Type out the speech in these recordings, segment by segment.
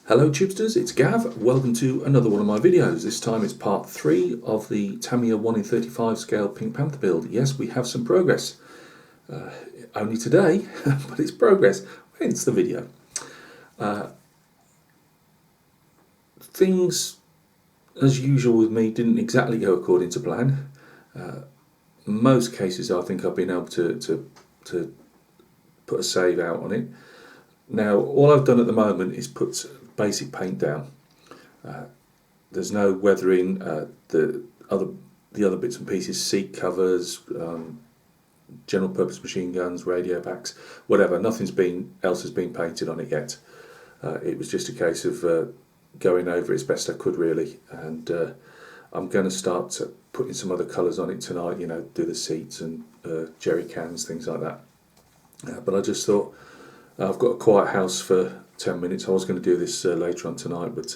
Hello Chipsters, it's Gav. Welcome to another one of my videos. This time it's part 3 of the Tamiya 1 in 35 scale Pink Panther build. Yes, we have some progress. Only today, but it's progress. Hence the video. Things, as usual with me, didn't exactly go according to plan. Most cases I think I've been able to put a save out on it. Now, all I've done at the moment is put basic paint down. There's no weathering. The other bits and pieces, seat covers, general purpose machine guns, radio packs, whatever. Nothing's else has been painted on it yet. It was just a case of going over it as best I could, really. And I'm going to start putting some other colours on it tonight. You know, do the seats and jerry cans, things like that. But I just thought, I've got a quiet house for 10 minutes. I was going to do this later on tonight, but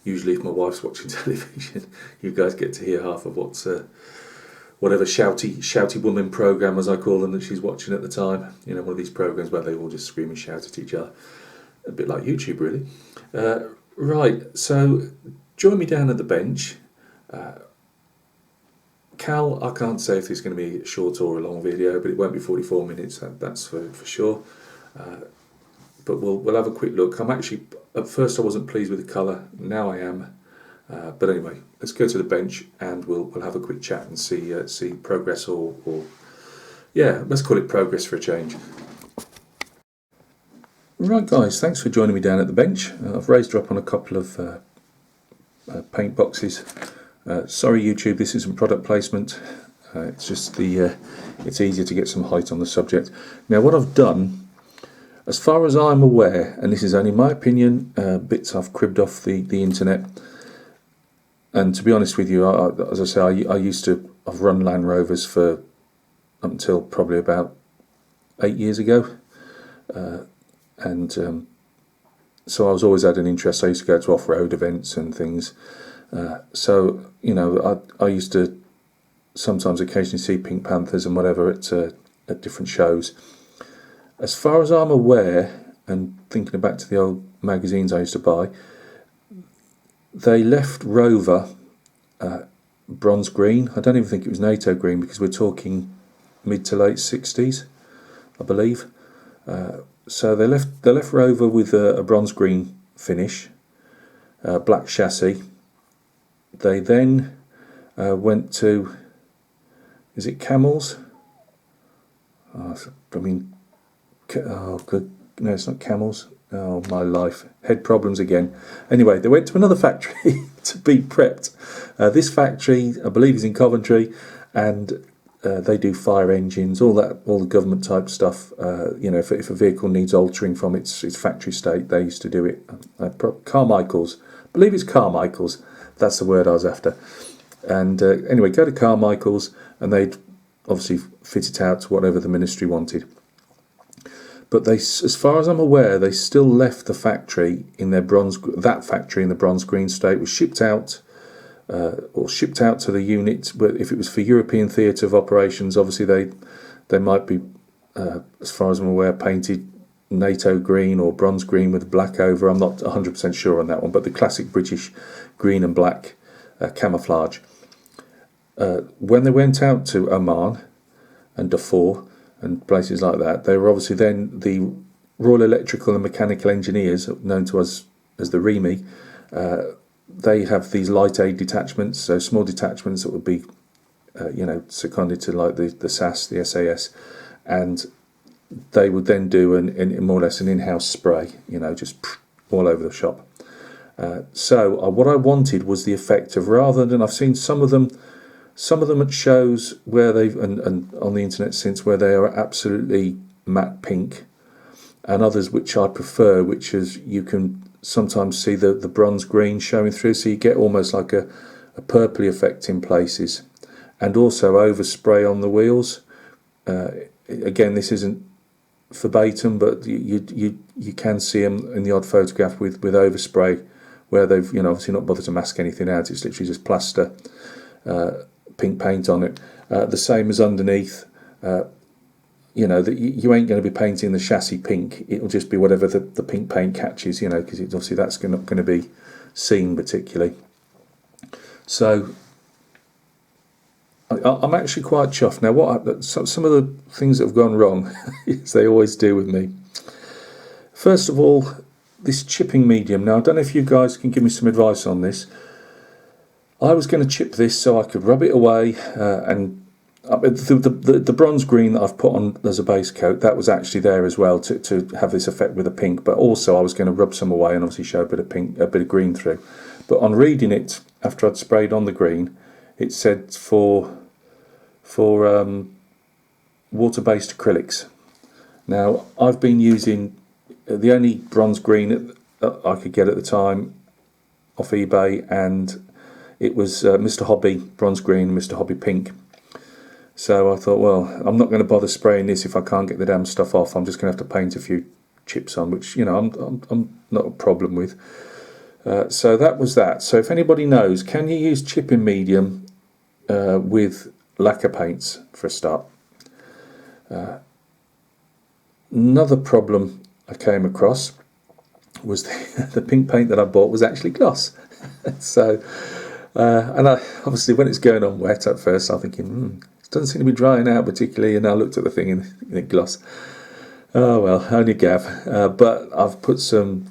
usually if my wife's watching television, you guys get to hear half of what's whatever shouty woman program, as I call them, that she's watching at the time. You know, one of these programs where they all just scream and shout at each other. A bit like YouTube, really. Right, so join me down at the bench. Cal, I can't say if it's going to be a short or a long video, but it won't be 44 minutes, that's for sure. But we'll have a quick look. I'm actually, at first I wasn't pleased with the colour, now I am. But anyway, let's go to the bench and we'll have a quick chat and see progress or yeah, let's call it progress for a change. Right guys, thanks for joining me down at the bench. I've raised her up on a couple of paint boxes. Sorry YouTube, this isn't product placement. It's just it's easier to get some height on the subject. Now what I've done, as far as I'm aware, and this is only my opinion, bits I've cribbed off the internet, and to be honest with you, as I say, I've run Landrovers for up until probably about 8 years ago, and so I was always had an interest. I used to go to off-road events and things, so you know, I used to sometimes occasionally see Pink Panthers and whatever at different shows. As far as I'm aware, and thinking back to the old magazines I used to buy, they left Rover bronze green. I don't even think it was NATO green, because we're talking mid to late 60s, I believe. So they left Rover with a bronze green finish, black chassis. They then went to, is it Camels? I mean, oh good, no, it's not Camels. Oh my life, head problems again. Anyway, they went to another factory to be prepped. This factory, I believe, is in Coventry, and they do fire engines, all the government type stuff. You know, if a vehicle needs altering from its factory state, they used to do it. Carmichael's, I believe it's Carmichael's. That's the word I was after. And anyway, go to Carmichael's, and they'd obviously fit it out to whatever the ministry wanted. But they, as far as I'm aware, they still left the factory in their that factory in the bronze green state. Was shipped out to the unit. But if it was for European theatre of operations, obviously they might be, as far as I'm aware, painted NATO green or bronze green with black over. I'm not 100% sure on that one, but the classic British green and black camouflage. When they went out to Oman and Darfur and places like that, they were obviously then the Royal Electrical and Mechanical Engineers, known to us as the REME. They have these light aid detachments, so small detachments that would be, you know, seconded to like the SAS, the SAS, and they would then do more or less an in-house spray, you know, just all over the shop. So what I wanted was the effect of, rather than, I've seen some of them at shows where they've, and on the internet since, where they are absolutely matte pink, and others which I prefer, which is you can sometimes see the bronze green showing through, so you get almost like a purpley effect in places, and also overspray on the wheels. Again, this isn't verbatim, but you can see them in the odd photograph with overspray, where they've, you know, obviously not bothered to mask anything out. It's literally just plaster, pink paint on it. The same as underneath. you know, that you ain't going to be painting the chassis pink. It'll just be whatever the pink paint catches, you know, because obviously that's not going to be seen particularly. So I'm actually quite chuffed. Now, some of the things that have gone wrong, as they always do with me. First of all, this chipping medium. Now, I don't know if you guys can give me some advice on this. I was going to chip this so I could rub it away, and the bronze green that I've put on as a base coat, that was actually there as well to have this effect with the pink. But also I was going to rub some away and obviously show a bit of green through. But on reading it after I'd sprayed on the green, it said for water-based acrylics. Now, I've been using the only bronze green that I could get at the time off eBay, and it was Mr. Hobby bronze green and Mr. Hobby pink. So I thought, well, I'm not going to bother spraying this if I can't get the damn stuff off. I'm just going to have to paint a few chips on, which, you know, I'm not a problem with. So that was that. So if anybody knows, can you use chipping medium with lacquer paints for a start? Another problem I came across was the pink paint that I bought was actually gloss. So, and I obviously when it's going on wet at first, I'm thinking, it doesn't seem to be drying out particularly. And I looked at the thing and it gloss. Oh well, only Gav. But I've put some.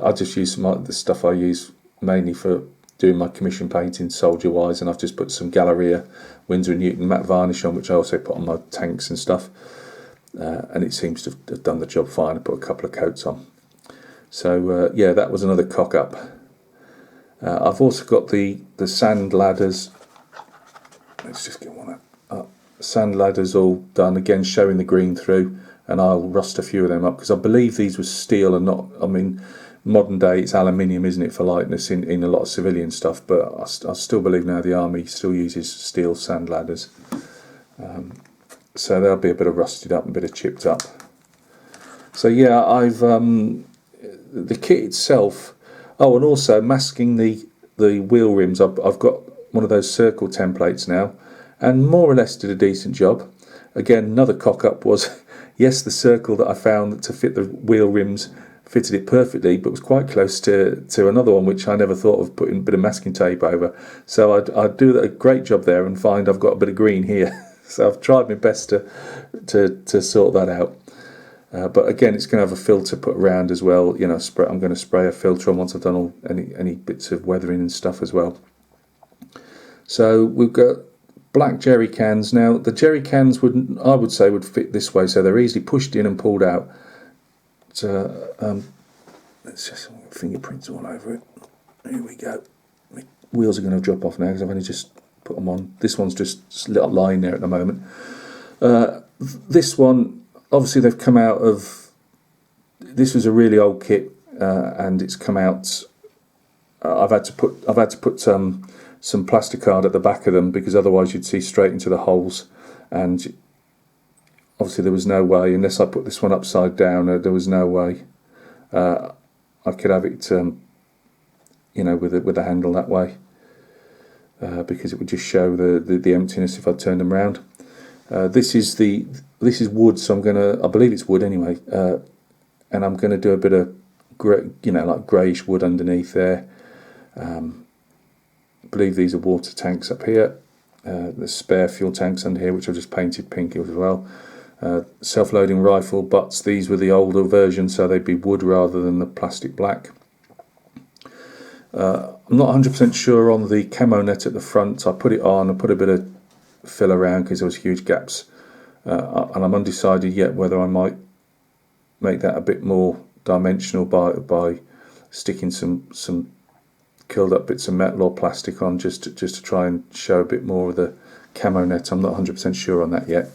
I just use some of the stuff I use mainly for doing my commission painting, soldier wise, and I've just put some Galleria Winsor & Newton matte varnish on, which I also put on my tanks and stuff. And it seems to have done the job fine. I put a couple of coats on. So yeah, that was another cock up. I've also got the sand ladders. Let's just get one up. Sand ladders all done again, showing the green through, and I'll rust a few of them up because I believe these were steel and not. I mean, modern day it's aluminium, isn't it, for lightness in a lot of civilian stuff? But I still believe now the army still uses steel sand ladders. So they'll be a bit of rusted up and a bit of chipped up. So yeah, I've the kit itself. Oh, and also masking the wheel rims. I've got one of those circle templates now, and more or less did a decent job. Again, another cock up was, yes, the circle that I found to fit the wheel rims fitted it perfectly, but was quite close to another one which I never thought of putting a bit of masking tape over. So I'd do a great job there and find I've got a bit of green here. So I've tried my best to sort that out. But again, it's going to have a filter put around as well. You know, I'm going to spray a filter on once I've done all any bits of weathering and stuff as well. So we've got black jerry cans. Now the jerry cans I would say would fit this way, so they're easily pushed in and pulled out. So let's just fingerprints all over it. Here we go. My wheels are going to drop off now because I've only just put them on. This one's just lying there at the moment. This one. Obviously, they've come out of. This was a really old kit, and it's come out. I've had to put some plasticard at the back of them because otherwise you'd see straight into the holes, and obviously there was no way unless I put this one upside down. There was no way I could have it, you know, with the handle that way, because it would just show the emptiness if I turned them around. This is wood, so I believe it's wood anyway, and I'm going to do a bit of like greyish wood underneath there. I believe these are water tanks up here. There's spare fuel tanks under here, which I've just painted pink as well. Self-loading rifle butts. These were the older version, so they'd be wood rather than the plastic black. I'm not 100% sure on the camo net at the front. I put it on. I put a bit of fill around because there was huge gaps. And I'm undecided yet whether I might make that a bit more dimensional by sticking some curled up bits of metal or plastic on just to try and show a bit more of the camo net. I'm not 100% sure on that yet.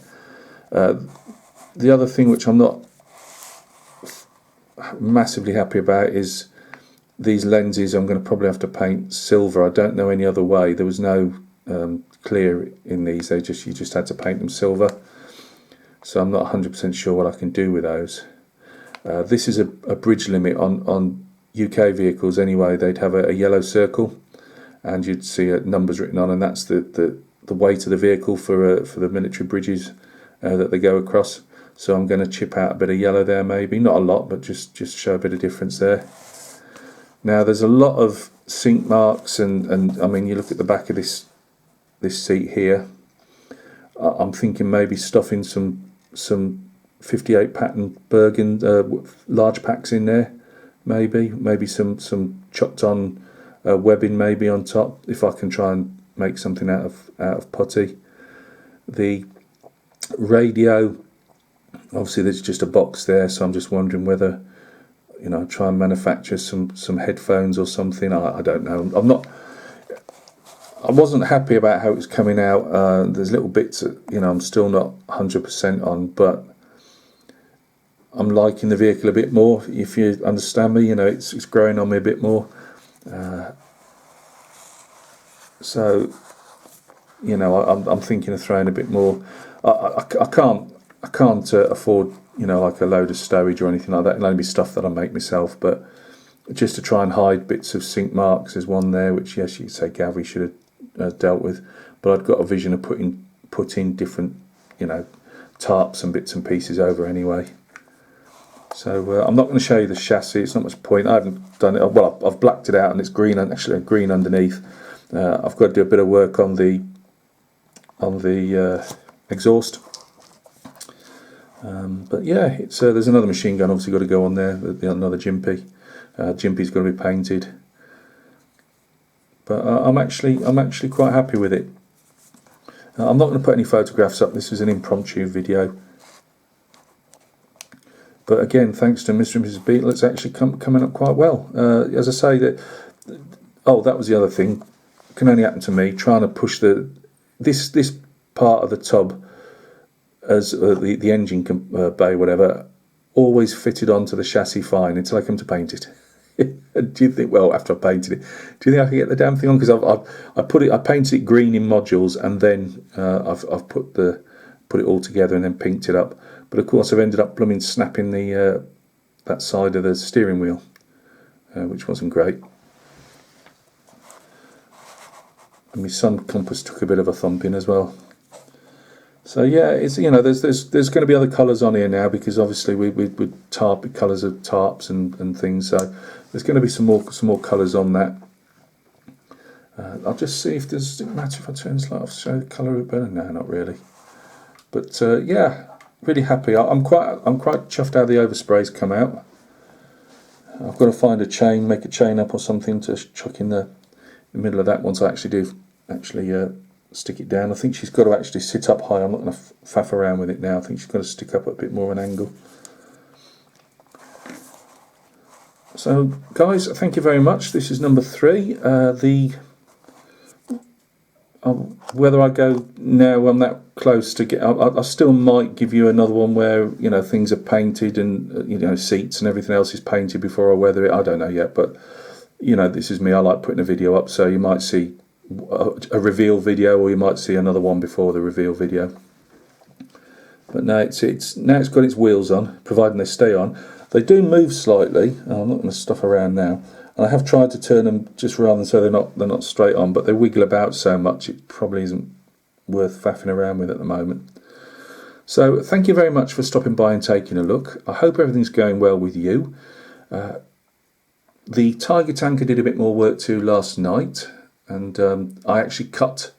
The other thing which I'm not massively happy about is these lenses. I'm going to probably have to paint silver. I don't know any other way. There was no clear in these. You just had to paint them silver. So I'm not 100% sure what I can do with those. This is a bridge limit on UK vehicles anyway. They'd have a yellow circle and you'd see numbers written on, and that's the weight of the vehicle for the military bridges that they go across. So I'm going to chip out a bit of yellow there, maybe not a lot, but just show a bit of difference there. Now there's a lot of sink marks, and I mean, you look at the back of this seat here. I'm thinking maybe stuffing some 58 pattern Bergen large packs in there, maybe some chopped on webbing maybe on top, if I can try and make something out of putty. The radio, obviously there's just a box there, so I'm just wondering whether, you know, try and manufacture some headphones or something. I don't know. I wasn't happy about how it was coming out. There's little bits that, you know, I'm still not 100% on, but I'm liking the vehicle a bit more, if you understand me. You know, it's growing on me a bit more. So, you know, I'm thinking of throwing a bit more. I can't afford, you know, like a load of stowage or anything like that. It'll only be stuff that I make myself, but just to try and hide bits of sink marks. There's one there which, yes, you could say Gavin should have dealt with, but I'd got a vision of putting different, you know, tarps and bits and pieces over anyway. So I'm not going to show you the chassis. It's not much point. I haven't done it. Well, I've blacked it out and it's green, actually green underneath. I've got to do a bit of work on the exhaust. But yeah, it's there's another machine gun obviously got to go on there. Another Jimpy. Jimpy's got to be painted. But I'm actually quite happy with it. I'm not going to put any photographs up. This is an impromptu video. But again, thanks to Mr. and Mrs. Beetle, it's actually coming up quite well. As I say, that was the other thing. Can only happen to me, trying to push this part of the tub, as the engine bay, whatever, always fitted onto the chassis fine until I come to paint it. Do you think, well, after I painted it, do you think I can get the damn thing on? Because I painted it green in modules, and then I've put it all together and then pinked it up. But of course, I've ended up blooming snapping that side of the steering wheel, which wasn't great. And my sun compass took a bit of a thumping as well. So yeah, it's, you know, there's going to be other colours on here now, because obviously we tarp colours of tarps and things. So there's going to be some more colours on that. I'll just see if does it matter if I turn this light off, show the colour a bit better. No, not really. But yeah, really happy. I'm quite chuffed how the overspray's come out. I've got to find a chain, make a chain up or something to chuck in the middle of that once I actually stick it down. I think she's got to actually sit up high. I'm not going to faff around with it now. I think she's got to stick up at a bit more of an angle. So guys, thank you very much. This is number 3. Whether I go now, I'm that close to get. I still might give you another one where, you know, things are painted and, you know, seats and everything else is painted before I weather it. I don't know yet, but you know, this is me. I like putting a video up, so you might see a reveal video, or you might see another one before the reveal video. But now it's got its wheels on, providing they stay on. They do move slightly. I'm not going to stuff around now. And I have tried to turn them just rather than so they're not straight on, but they wiggle about so much it probably isn't worth faffing around with at the moment. So thank you very much for stopping by and taking a look. I hope everything's going well with you. The Tiger Tanker did a bit more work too last night, and I actually cut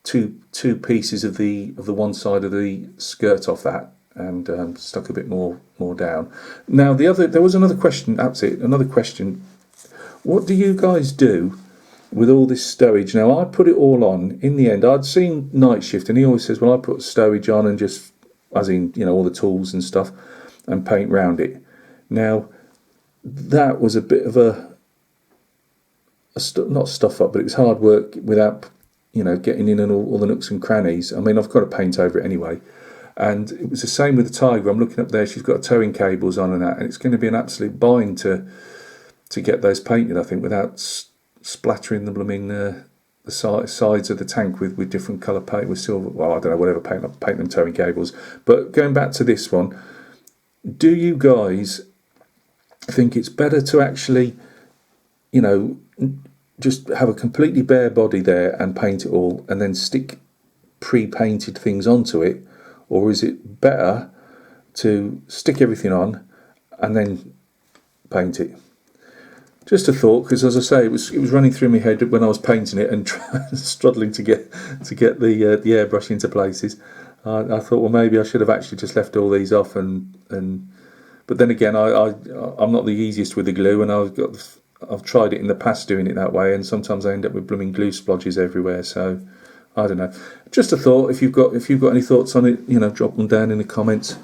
two pieces of the one side of the skirt off that, and stuck a bit more down. Now there was another question. That's it. Another question. What do you guys do with all this stowage? Now I put it all on. In the end, I'd seen Night Shift, and he always says, "Well, I put stowage on and just, as in, you know, all the tools and stuff, and paint round it." Now that was a bit of not stuff up, but it was hard work without, you know, getting in and all the nooks and crannies. I mean, I've got to paint over it anyway. And it was the same with the Tiger. I'm looking up there, she's got towing cables on and that, and it's going to be an absolute bind to get those painted, I think, without splattering the blooming the sides of the tank with different colour paint, with silver, well, I don't know, whatever paint, I'll paint them towing cables. But going back to this one, do you guys think it's better to actually, you know, just have a completely bare body there and paint it all and then stick pre-painted things onto it? Or is it better to stick everything on and then paint it. Just a thought, because as I say, it was running through my head when I was painting it and struggling to get the airbrush into places. I thought, well, maybe I should have actually just left all these off, but then again, I'm not the easiest with the glue, and I've tried it in the past doing it that way, and sometimes I end up with blooming glue splodges everywhere. So I don't know. Just a thought. If you've got any thoughts on it, drop them down in the comments.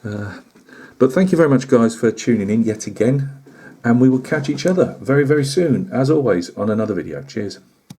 But thank you very much, guys, for tuning in yet again, and we will catch each other very, very soon, as always, on another video. Cheers.